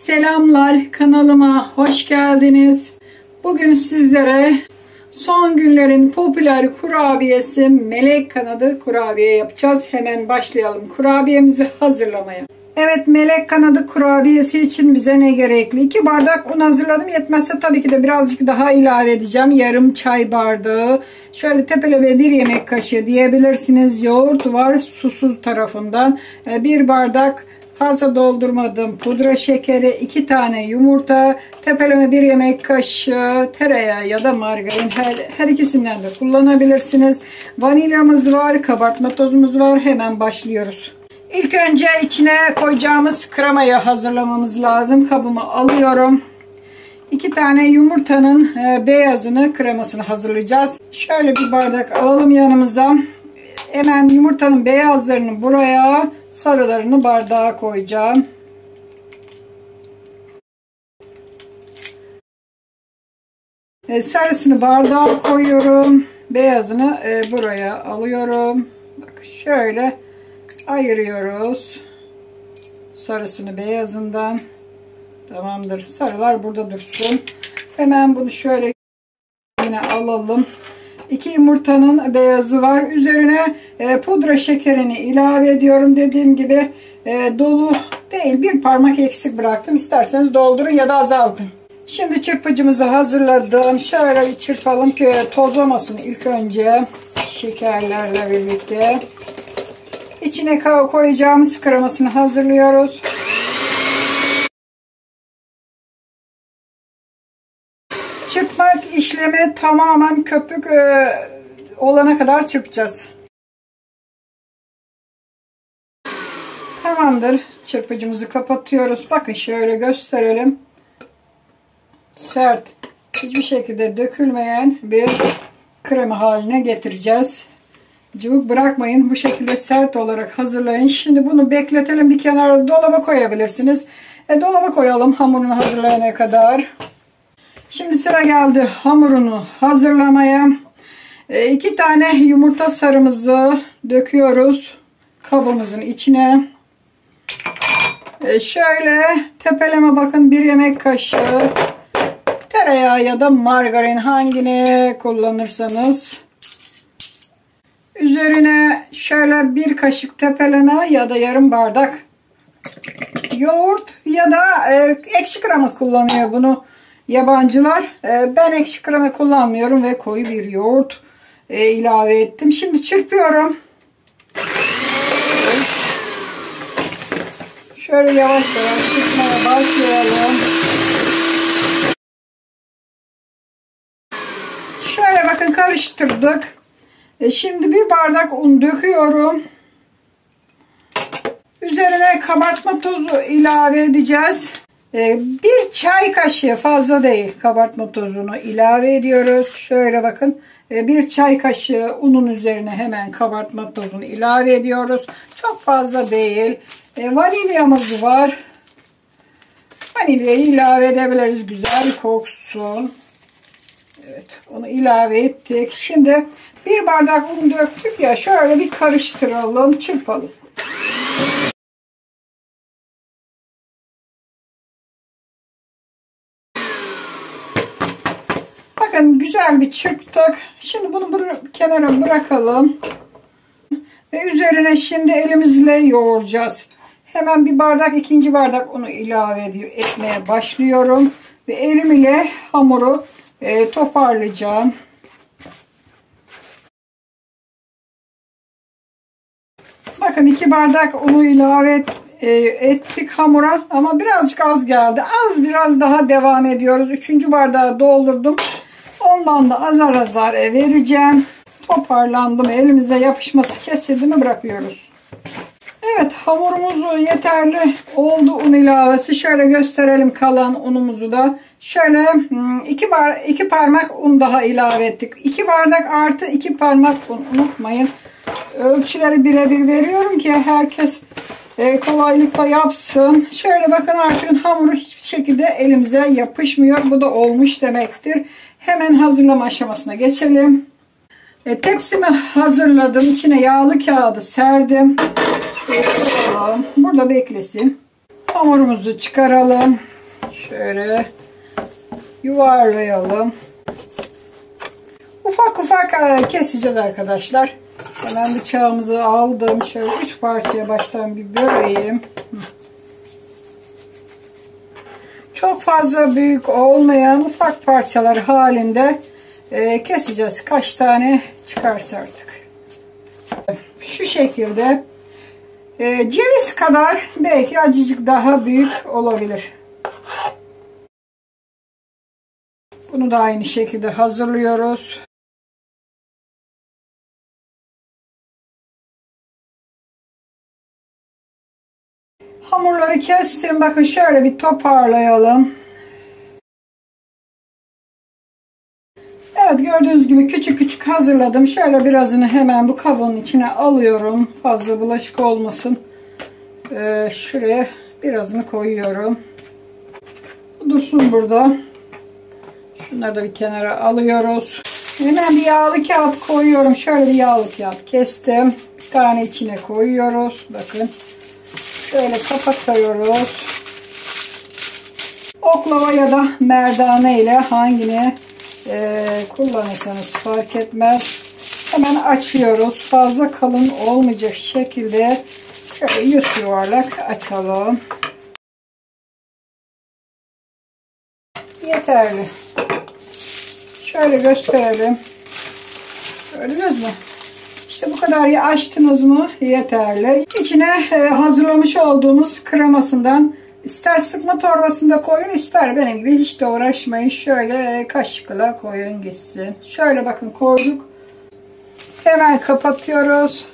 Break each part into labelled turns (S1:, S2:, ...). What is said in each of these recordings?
S1: Selamlar, kanalıma hoş geldiniz. Bugün sizlere son günlerin popüler kurabiyesi melek kanadı kurabiye yapacağız. Hemen başlayalım kurabiyemizi hazırlamaya. Evet, melek kanadı kurabiyesi için bize ne gerekli? 2 bardak un hazırladım. Yetmezse tabii ki de birazcık daha ilave edeceğim. Yarım çay bardağı. Şöyle tepeleme 1 yemek kaşığı diyebilirsiniz. Yoğurt var susuz tarafından. 1 bardak fazla doldurmadım pudra şekeri, 2 tane yumurta, tepeleme 1 yemek kaşığı tereyağı ya da margarin, her ikisinden de kullanabilirsiniz. Vanilyamız var, kabartma tozumuz var. Hemen başlıyoruz. İlk önce içine koyacağımız kremayı hazırlamamız lazım. Kabımı alıyorum. 2 tane yumurtanın beyazını, kremasını hazırlayacağız. Şöyle bir bardak alalım yanımıza. Hemen yumurtanın beyazlarını buraya, sarılarını bardağa koyacağım. Sarısını bardağa koyuyorum. Beyazını buraya alıyorum. Bak şöyle ayırıyoruz. Sarısını beyazından. Tamamdır. Sarılar burada dursun. Hemen bunu şöyle yine alalım. 2 yumurtanın beyazı var. Üzerine pudra şekerini ilave ediyorum. Dediğim gibi dolu değil. 1 parmak eksik bıraktım. İsterseniz doldurun ya da azaltın. Şimdi çırpıcımızı hazırladım. Şöyle bir çırpalım ki tozlamasın ilk önce şekerlerle birlikte. İçine koyacağımız kremasını hazırlıyoruz. Çırpmak işlemi tamamen köpük olana kadar çırpacağız. Tamamdır. Çırpıcımızı kapatıyoruz. Bakın şöyle gösterelim. Sert, hiçbir şekilde dökülmeyen bir krema haline getireceğiz. Cıvık bırakmayın. Bu şekilde sert olarak hazırlayın. Şimdi bunu bekletelim. Bir kenara dolaba koyabilirsiniz. Dolaba koyalım hamurunu hazırlayana kadar. Şimdi sıra geldi hamurunu hazırlamaya. 2 tane yumurta sarımızı döküyoruz kabımızın içine. Şöyle tepeleme bakın 1 yemek kaşığı tereyağı ya da margarin, hangini kullanırsanız. Üzerine şöyle 1 kaşık tepeleme ya da yarım bardak yoğurt ya da ekşi krema kullanıyor bunu yabancılar. Ben ekşi krema kullanmıyorum ve koyu bir yoğurt ilave ettim. Şimdi çırpıyorum. Şöyle yavaş yavaş çırpmaya başlayalım. Şöyle bakın karıştırdık. Şimdi 1 bardak un döküyorum. Üzerine kabartma tozu ilave edeceğiz. 1 çay kaşığı, fazla değil, kabartma tozunu ilave ediyoruz. Şöyle bakın 1 çay kaşığı unun üzerine hemen kabartma tozunu ilave ediyoruz. Çok fazla değil. Vanilyamız var. Vanilyayı ilave edebiliriz, güzel koksun. Evet, onu ilave ettik. Şimdi 1 bardak un döktük ya, şöyle bir karıştıralım, çırpalım. Bakın güzel bir çırptık. Şimdi bunu kenara bırakalım. Ve üzerine şimdi elimizle yoğuracağız. Hemen 1 bardak, 2. bardak unu ilave etmeye başlıyorum. Ve elim ile hamuru toparlayacağım. Bakın 2 bardak unu ilave ettik hamura ama birazcık az geldi. Biraz daha devam ediyoruz. 3. bardağı doldurdum. Ondan da azar azar vereceğim. Toparlandım. Elimize yapışması kesildi mi bırakıyoruz. Evet, hamurumuz yeterli oldu un ilavesi. Şöyle gösterelim kalan unumuzu da. Şöyle 2 parmak un daha ilave ettik. 2 bardak artı 2 parmak un, unutmayın. Ölçüleri birebir veriyorum ki herkes kolaylıkla yapsın. Şöyle bakın artık hamuru hiçbir şekilde elimize yapışmıyor. Bu da olmuş demektir. Hemen hazırlama aşamasına geçelim. Tepsimi hazırladım. İçine yağlı kağıdı serdim. Burada beklesin. Hamurumuzu çıkaralım. Şöyle yuvarlayalım. Ufak ufak keseceğiz arkadaşlar. Hemen bıçağımızı aldım. Şöyle 3 parçaya baştan bir böleyim. Çok fazla büyük olmayan ufak parçalar halinde keseceğiz. Kaç tane çıkarsa artık. Şu şekilde ceviz kadar, belki azıcık daha büyük olabilir. Bunu da aynı şekilde hazırlıyoruz. Hamurları kestim. Bakın şöyle bir toparlayalım. Evet, gördüğünüz gibi küçük küçük hazırladım. Şöyle birazını hemen bu kabın içine alıyorum. Fazla bulaşık olmasın. Şuraya birazını koyuyorum. Dursun burada. Şunları da bir kenara alıyoruz. Hemen bir yağlı kağıt koyuyorum. Şöyle bir yağlı kağıt kestim. Bir tane içine koyuyoruz. Bakın. Şöyle kapatıyoruz. Oklava ya da merdane ile hangini kullanırsanız fark etmez. Hemen açıyoruz. Fazla kalın olmayacak şekilde şöyle 100 yuvarlak açalım. Yeterli. Şöyle gösterelim. Gördünüz mü? İşte bu kadar açtınız mı yeterli. İçine hazırlamış olduğumuz kremasından ister sıkma torbasında koyun, ister benim gibi hiç de uğraşmayın. Şöyle kaşıkla koyun gitsin. Şöyle bakın koyduk. Hemen kapatıyoruz.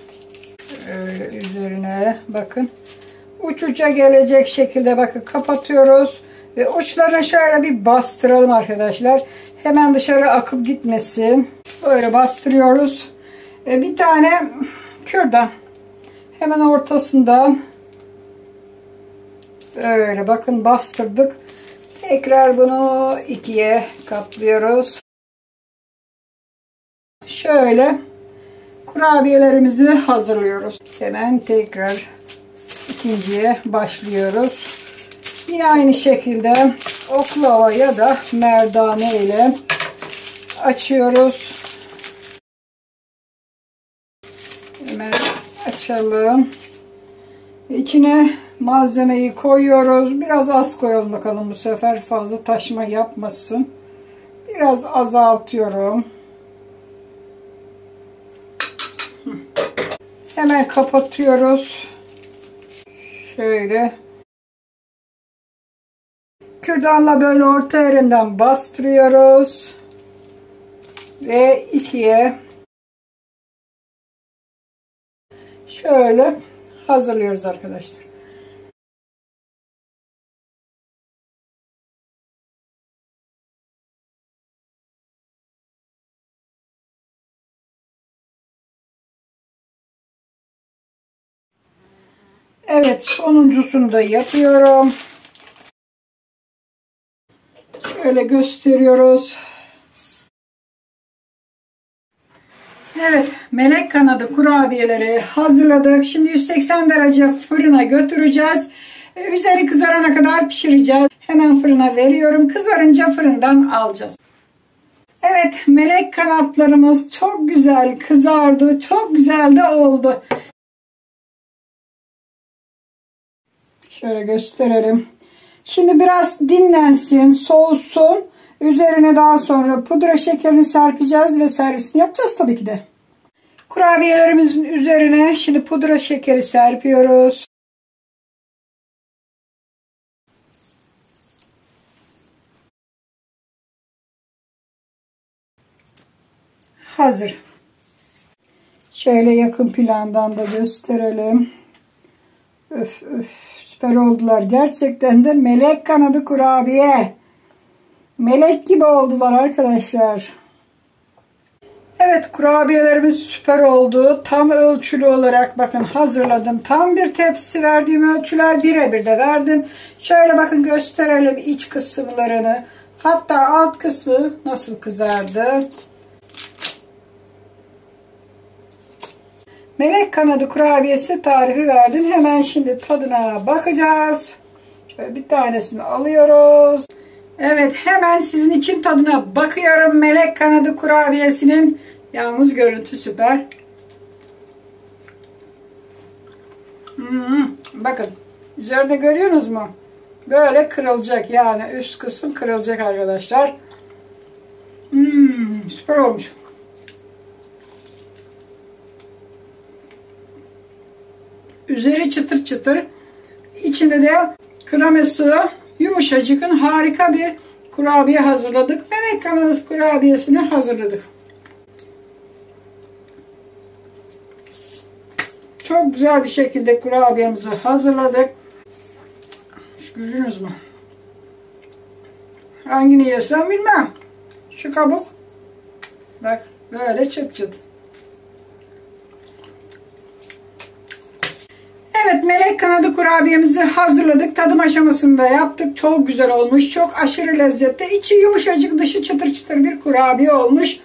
S1: Üzerine bakın. Uç uca gelecek şekilde bakın kapatıyoruz. Ve uçlarına şöyle bir bastıralım arkadaşlar. Hemen dışarı akıp gitmesin. Böyle bastırıyoruz. Bir tane kürdan. Hemen ortasından böyle bakın bastırdık. Tekrar bunu ikiye katlıyoruz. Şöyle kurabiyelerimizi hazırlıyoruz. Hemen tekrar ikinciye başlıyoruz. Yine aynı şekilde oklava ya da merdane ile açıyoruz. Hemen açalım. İçine malzemeyi koyuyoruz. Biraz az koyalım bakalım, bu sefer fazla taşma yapmasın. Biraz azaltıyorum. Hemen kapatıyoruz. Şöyle. Kürdanla böyle orta yerinden bastırıyoruz. Ve ikiye şöyle hazırlıyoruz arkadaşlar. Evet, sonuncusunu da yapıyorum. Şöyle gösteriyoruz. Evet, melek kanadı kurabiyeleri hazırladık. Şimdi 180 derece fırına götüreceğiz. Üzeri kızarana kadar pişireceğiz. Hemen fırına veriyorum. Kızarınca fırından alacağız. Evet, melek kanatlarımız çok güzel kızardı. Çok güzel de oldu. Şöyle gösterelim. Şimdi biraz dinlensin, soğusun. Üzerine daha sonra pudra şekerini serpeceğiz ve servisini yapacağız tabii ki de. Kurabiyelerimizin üzerine şimdi pudra şekeri serpiyoruz. Hazır. Şöyle yakın plandan da gösterelim. Öf öf, süper oldular. Gerçekten de melek kanadı kurabiye. Melek gibi oldular arkadaşlar. Evet, kurabiyelerimiz süper oldu. Tam ölçülü olarak bakın hazırladım. Tam bir tepsi verdiğim ölçüler birebir de verdim. Şöyle bakın gösterelim iç kısımlarını. Hatta alt kısmı nasıl kızardı. Melek kanadı kurabiyesi tarifi verdim. Hemen şimdi tadına bakacağız. Şöyle bir tanesini alıyoruz. Evet, hemen sizin için tadına bakıyorum melek kanadı kurabiyesinin. Yalnız görüntü süper. Bakın, üzerinde görüyorsunuz mu? Böyle kırılacak, yani üst kısım kırılacak arkadaşlar. Süper olmuş. Üzeri çıtır çıtır. İçinde de kreması yumuşacık, harika bir kurabiye hazırladık. Melek kanadı kurabiyesini hazırladık. Çok güzel bir şekilde kurabiyemizi hazırladık. Görüyorsunuz mu? Hangini yesem bilmem. Şu kabuk. Bak böyle çıt çıt. Evet, melek kanadı kurabiyemizi hazırladık. Tadım aşamasında yaptık. Çok güzel olmuş. Çok aşırı lezzetli. İçi yumuşacık, dışı çıtır çıtır bir kurabiye olmuş.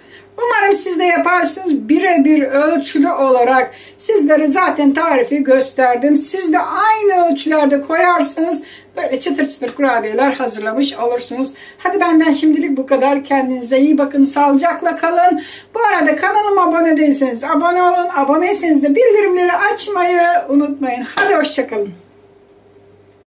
S1: Umarım siz de yaparsınız. Birebir ölçülü olarak sizlere zaten tarifi gösterdim. Siz de aynı ölçülerde koyarsanız böyle çıtır çıtır kurabiyeler hazırlamış olursunuz. Hadi benden şimdilik bu kadar. Kendinize iyi bakın. Sağlıcakla kalın. Bu arada kanalıma abone değilseniz abone olun. Aboneyseniz de bildirimleri açmayı unutmayın. Hadi hoşça kalın.